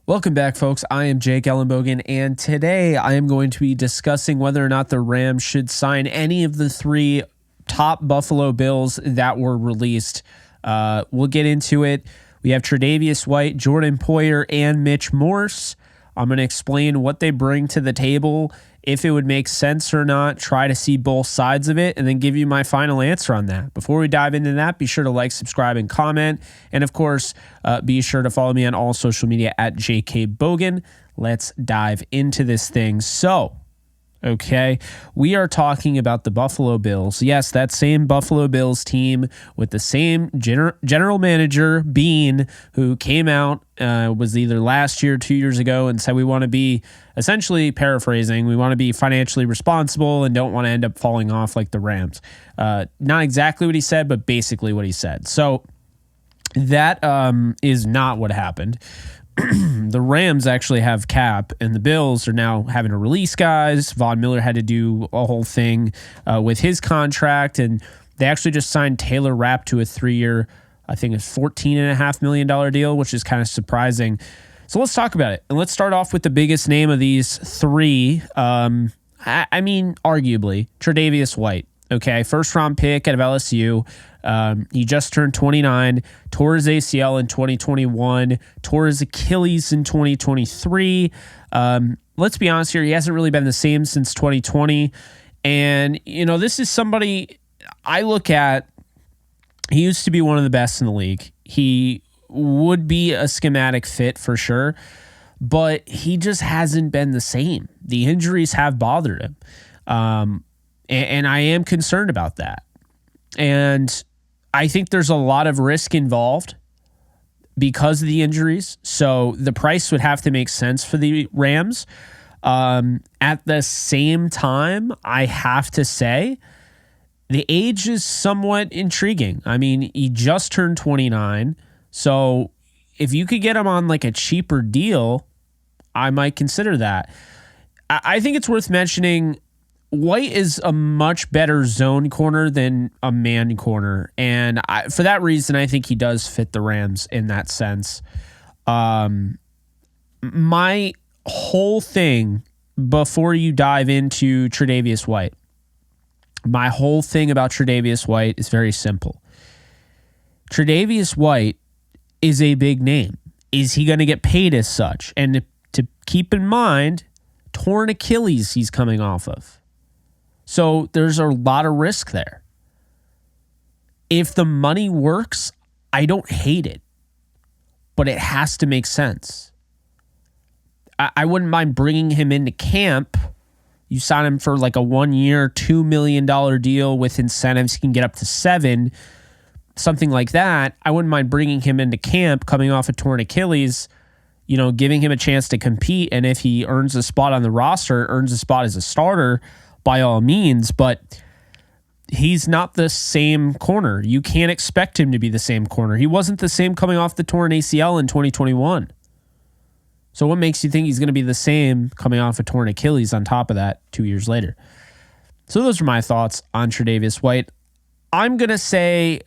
Welcome back, folks. I am Jake Ellenbogen, and today I am going to be discussing whether or not the Rams should sign any of the three top Buffalo Bills that were released. We'll get into it. We have Tre'Davious White, Jordan Poyer, and Mitch Morse. I'm going to explain what they bring to the table, if it would make sense or not, try to see both sides of it, and then give you my final answer on that. Before we dive into that, be sure to like, subscribe, and comment. And of course, be sure to follow me on all social media at JKBogan. Let's dive into this thing. So, okay, we are talking about the Buffalo Bills. Yes, that same Buffalo Bills team with the same general manager, Bean, who came out, was either last year or 2 years ago, and said we want to be, essentially paraphrasing, we want to be financially responsible and don't want to end up falling off like the Rams. Not exactly what he said, but basically what he said. So that is not what happened. The Rams actually have cap, and the Bills are now having to release guys. Von Miller had to do a whole thing with his contract, and they actually just signed Taylor Rapp to a 3-year, I think it's $14.5 million deal, which is kind of surprising. So let's talk about it. And let's start off with the biggest name of these three. I mean, arguably, Tre'Davious White. Okay, first-round pick out of LSU. He just turned 29, tore his ACL in 2021, tore his Achilles in 2023. Let's be honest here, he hasn't really been the same since 2020. And, you know, this is somebody I look at, he used to be one of the best in the league. He would be a schematic fit for sure, but he just hasn't been the same. The injuries have bothered him. And I am concerned about that. And I think there's a lot of risk involved because of the injuries. So the price would have to make sense for the Rams. At the same time, I have to say, the age is somewhat intriguing. I mean, he just turned 29. So if you could get him on like a cheaper deal, I might consider that. I think it's worth mentioning White is a much better zone corner than a man corner. And for that reason, I think he does fit the Rams in that sense. My whole thing, before you dive into Tre'Davious White, my whole thing about Tre'Davious White is very simple. Tre'Davious White is a big name. Is he going to get paid as such? And to keep in mind, torn Achilles he's coming off of. So there's a lot of risk there. If the money works, I don't hate it, but it has to make sense. I wouldn't mind bringing him into camp. You sign him for like a 1-year, $2 million deal with incentives. He can get up to $7 million, something like that. I wouldn't mind bringing him into camp coming off a torn Achilles, you know, giving him a chance to compete. And if he earns a spot on the roster, earns a spot as a starter, by all means, but he's not the same corner. You can't expect him to be the same corner. He wasn't the same coming off the torn ACL in 2021. So what makes you think he's going to be the same coming off a torn Achilles on top of that 2 years later? So those are my thoughts on Tre'Davious White. I'm going to say,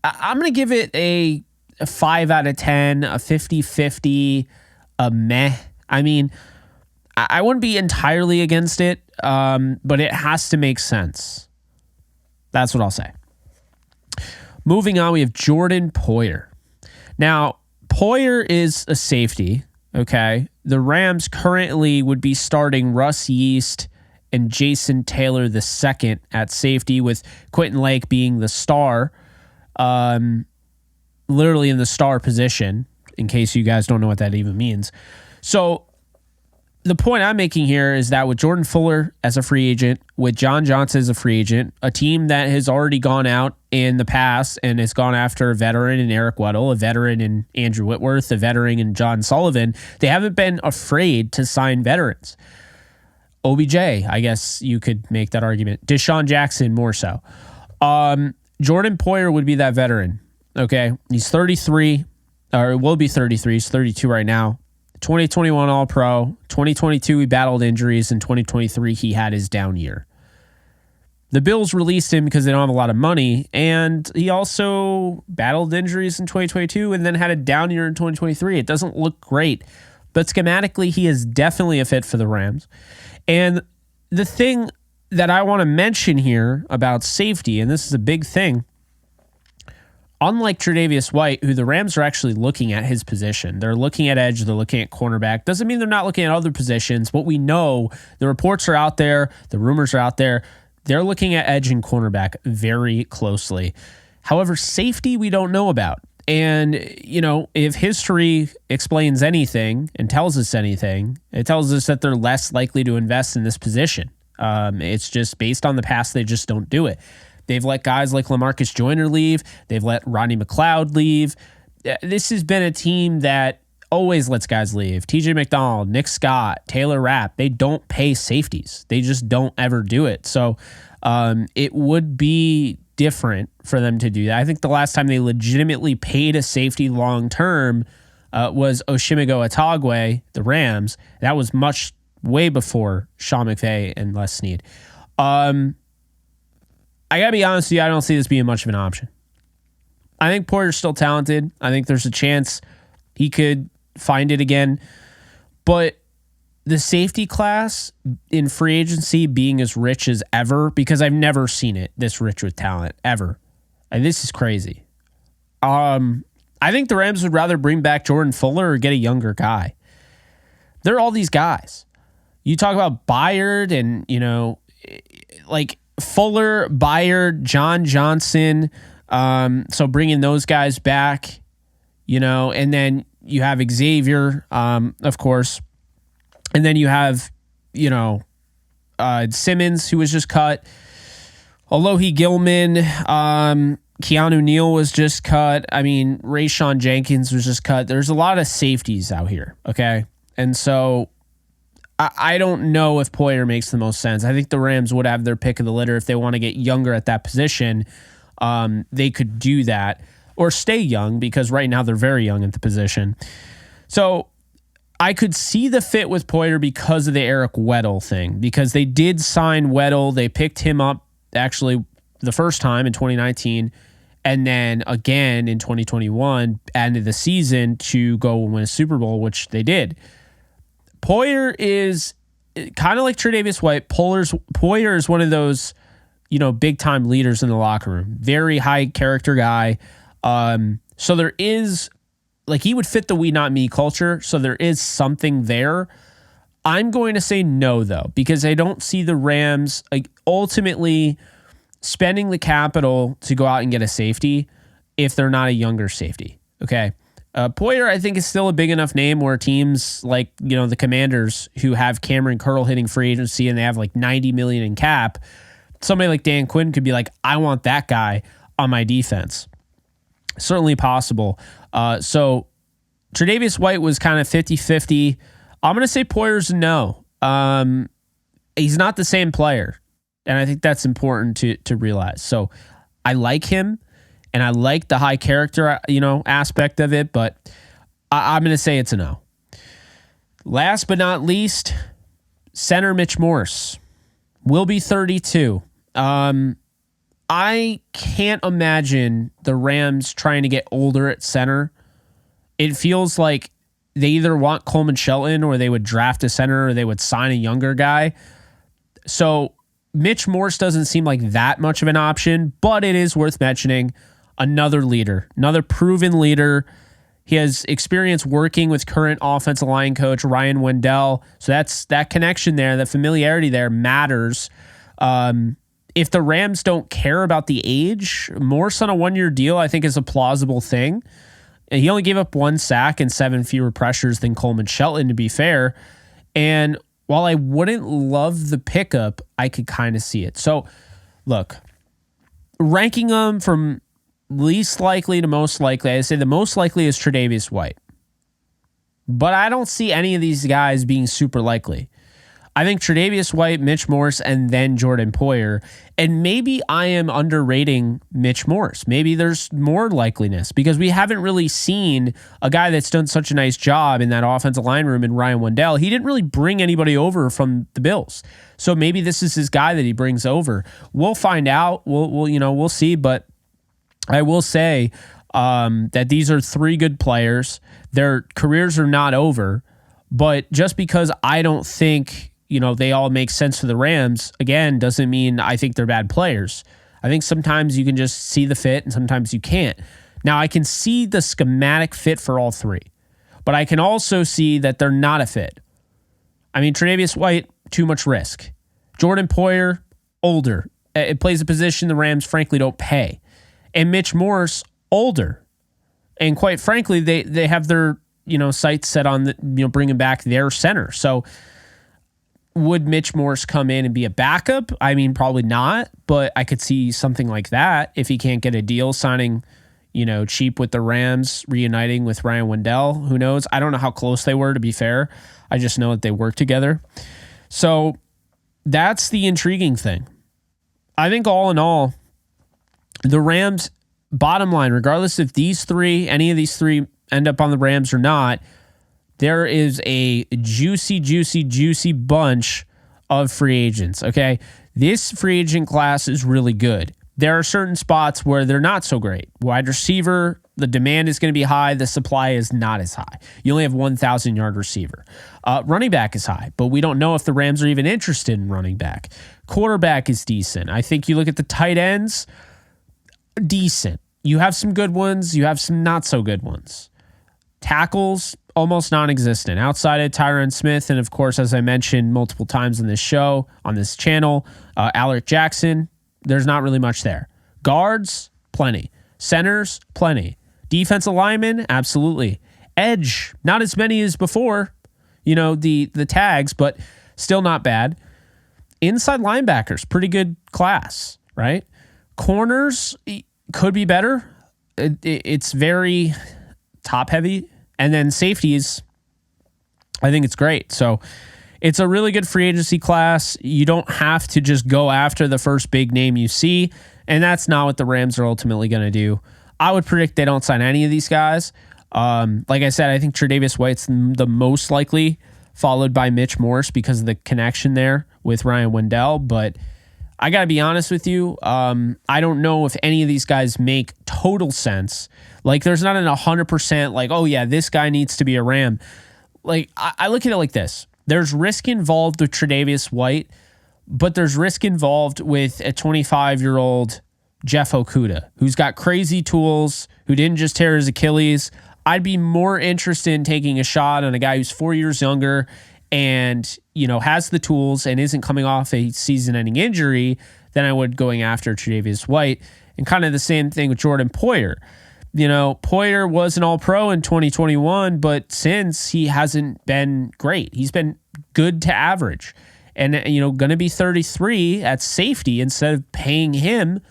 I'm going to give it a 5 out of 10, a 50-50, a meh. I mean, I wouldn't be entirely against it, but it has to make sense. That's what I'll say. Moving on, we have Jordan Poyer. Now, Poyer is a safety, okay? The Rams currently would be starting Russ Yeast and Jason Taylor II at safety, with Quentin Lake being the star, literally in the star position, in case you guys don't know what that even means. So the point I'm making here is that with Jordan Fuller as a free agent, with John Johnson as a free agent, a team that has already gone out in the past and has gone after a veteran in Eric Weddle, a veteran in Andrew Whitworth, a veteran in John Sullivan, they haven't been afraid to sign veterans. OBJ, I guess you could make that argument. Deshaun Jackson, more so. Jordan Poyer would be that veteran. Okay, he's 33, or will be 33. He's 32 right now. 2021 All-Pro. 2022, he battled injuries. In 2023, he had his down year. The Bills released him because they don't have a lot of money, and he also battled injuries in 2022 and then had a down year in 2023. It doesn't look great, but schematically, he is definitely a fit for the Rams. And the thing that I want to mention here about safety, and this is a big thing, unlike Tre'Davious White, who the Rams are actually looking at his position. They're looking at edge, they're looking at cornerback. Doesn't mean they're not looking at other positions. What we know, the reports are out there, the rumors are out there. They're looking at edge and cornerback very closely. However, safety we don't know about. And, if history explains anything and tells us anything, it tells us that they're less likely to invest in this position. It's just based on the past, they just don't do it. They've let guys like LaMarcus Joyner leave. They've let Rodney McLeod leave. This has been a team that always lets guys leave. TJ McDonald, Nick Scott, Taylor Rapp, they don't pay safeties. They just don't ever do it. So it would be different for them to do that. I think the last time they legitimately paid a safety long-term was Oshimigo Otagwe, the Rams. That was way before Sean McVay and Les Snead. I got to be honest with you, I don't see this being much of an option. I think Poyer's still talented. I think there's a chance he could find it again. But the safety class in free agency being as rich as ever, because I've never seen it this rich with talent, ever. And this is crazy. I think the Rams would rather bring back Jordan Fuller or get a younger guy. There are all these guys. You talk about Byard and, like Fuller, Byard, John Johnson. So bringing those guys back, and then you have Xavier, of course. And then you have, Simmons, who was just cut. Alohi Gilman, Keanu Neal was just cut. I mean, Rayshawn Jenkins was just cut. There's a lot of safeties out here, okay? And so I don't know if Poyer makes the most sense. I think the Rams would have their pick of the litter if they want to get younger at that position. They could do that or stay young because right now they're very young at the position. So I could see the fit with Poyer because of the Eric Weddle thing, because they did sign Weddle. They picked him up actually the first time in 2019 and then again in 2021 ended the season to go and win a Super Bowl, which they did. Poyer is kind of like Tre'Davious White. Poyer is one of those, big time leaders in the locker room. Very high character guy. So there is, he would fit the we not me culture. So there is something there. I'm going to say no though, because I don't see the Rams ultimately spending the capital to go out and get a safety if they're not a younger safety. Okay. Poyer, I think, is still a big enough name where teams like, the Commanders who have Cameron Curl hitting free agency and they have $90 million in cap. Somebody like Dan Quinn could be like, I want that guy on my defense. Certainly possible. So Tre'Davious White was kind of 50-50. I'm going to say Poyer's no. He's not the same player. And I think that's important to realize. So I like him. And I like the high character, aspect of it, but I'm going to say it's a no. Last but not least, center Mitch Morse will be 32. I can't imagine the Rams trying to get older at center. It feels like they either want Coleman Shelton or they would draft a center or they would sign a younger guy. So Mitch Morse doesn't seem like that much of an option, but it is worth mentioning. Another leader, another proven leader. He has experience working with current offensive line coach Ryan Wendell. So that's that connection there, that familiarity there matters. If the Rams don't care about the age, Morse on a 1-year deal, I think is a plausible thing. He only gave up 1 sack and 7 fewer pressures than Coleman Shelton, to be fair. And while I wouldn't love the pickup, I could kind of see it. So look, ranking them from least likely to most likely, I say the most likely is Tre'Davious White. But I don't see any of these guys being super likely. I think Tre'Davious White, Mitch Morse, and then Jordan Poyer. And maybe I am underrating Mitch Morse. Maybe there's more likeliness because we haven't really seen a guy that's done such a nice job in that offensive line room in Ryan Wendell. He didn't really bring anybody over from the Bills. So maybe this is his guy that he brings over. We'll find out. We'll see. But I will say that these are three good players. Their careers are not over. But just because I don't think they all make sense for the Rams, again, doesn't mean I think they're bad players. I think sometimes you can just see the fit and sometimes you can't. Now, I can see the schematic fit for all three, but I can also see that they're not a fit. I mean, Tre'Davious White, too much risk. Jordan Poyer, older. It plays a position the Rams, frankly, don't pay. And Mitch Morse, older. And quite frankly, they have their sights set on bringing back their center. So would Mitch Morse come in and be a backup? I mean, probably not, but I could see something like that if he can't get a deal signing, cheap with the Rams, reuniting with Ryan Wendell. Who knows? I don't know how close they were, to be fair. I just know that they work together. So that's the intriguing thing. I think all in all, the Rams, bottom line, regardless if any of these three end up on the Rams or not, there is a juicy bunch of free agents, okay? This free agent class is really good. There are certain spots where they're not so great. Wide receiver, the demand is going to be high. The supply is not as high. You only have 1,000-yard receiver. Running back is high, but we don't know if the Rams are even interested in running back. Quarterback is decent. I think you look at the tight ends, decent. You have some good ones. You have some not so good ones. Tackles, almost non-existent. Outside of Tyron Smith, and of course, as I mentioned multiple times in this show, on this channel, Alec Jackson, there's not really much there. Guards, plenty. Centers, plenty. Defensive linemen, absolutely. Edge, not as many as before. The tags, but still not bad. Inside linebackers, pretty good class, right? Corners could be better. It's very top heavy. And then safeties, I think it's great. So it's a really good free agency class. You don't have to just go after the first big name you see. And that's not what the Rams are ultimately going to do. I would predict they don't sign any of these guys. Like I said, I think Tre'Davious White's the most likely, followed by Mitch Morse because of the connection there with Ryan Wendell. But I got to be honest with you. I don't know if any of these guys make total sense. Like, there's not an 100% like, oh yeah, this guy needs to be a Ram. Like, I look at it like this. There's risk involved with Tre'Davious White, but there's risk involved with a 25-year-old Jeff Okudah, who's got crazy tools, who didn't just tear his Achilles. I'd be more interested in taking a shot on a guy who's 4 years younger and, has the tools and isn't coming off a season-ending injury than I would going after Tre'Davious White. And kind of the same thing with Jordan Poyer. Poyer was an all-pro in 2021, but since he hasn't been great. He's been good to average. And, going to be 33 at safety instead of paying him.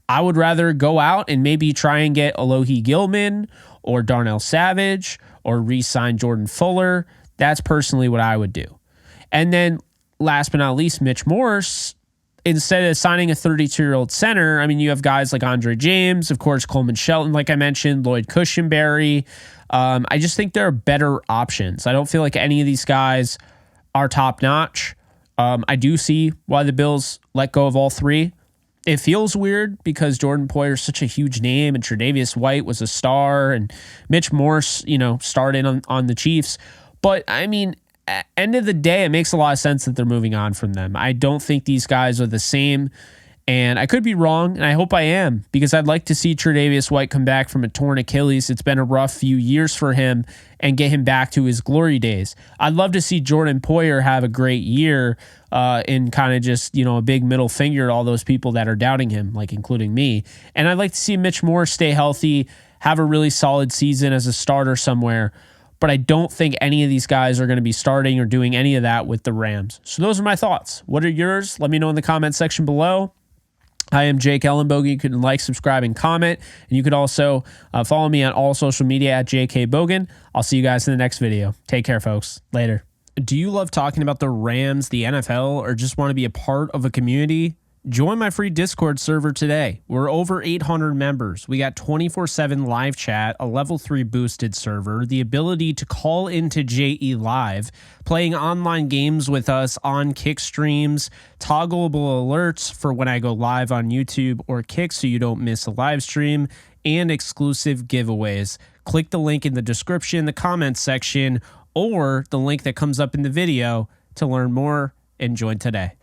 I would rather go out and maybe try and get Alohi Gilman or Darnell Savage or re-sign Jordan Fuller. That's personally what I would do. And then last but not least, Mitch Morse, instead of signing a 32-year-old center, I mean, you have guys like Andre James, of course, Coleman Shelton, like I mentioned, Lloyd Cushenberry. I just think there are better options. I don't feel like any of these guys are top-notch. I do see why the Bills let go of all three. It feels weird because Jordan Poyer is such a huge name and Tre'Davious White was a star and Mitch Morse, starred in on the Chiefs. But, I mean, at the end of the day, it makes a lot of sense that they're moving on from them. I don't think these guys are the same, and I could be wrong, and I hope I am, because I'd like to see Tre'Davious White come back from a torn Achilles. It's been a rough few years for him, and get him back to his glory days. I'd love to see Jordan Poyer have a great year and kind of just, a big middle finger to all those people that are doubting him, like including me. And I'd like to see Mitch Morse stay healthy, have a really solid season as a starter somewhere. But I don't think any of these guys are going to be starting or doing any of that with the Rams. So those are my thoughts. What are yours? Let me know in the comment section below. I am Jake Ellenbogen. You can like, subscribe, and comment. And you could also follow me on all social media at JKBogan. I'll see you guys in the next video. Take care, folks. Later. Do you love talking about the Rams, the NFL, or just want to be a part of a community? Join my free Discord server today. We're over 800 members. We got 24/7 live chat, a level 3 boosted server, the ability to call into JE Live, playing online games with us on Kick streams, toggleable alerts for when I go live on YouTube or Kick so you don't miss a live stream, and exclusive giveaways. Click the link in the description, the comments section, or the link that comes up in the video to learn more and join today.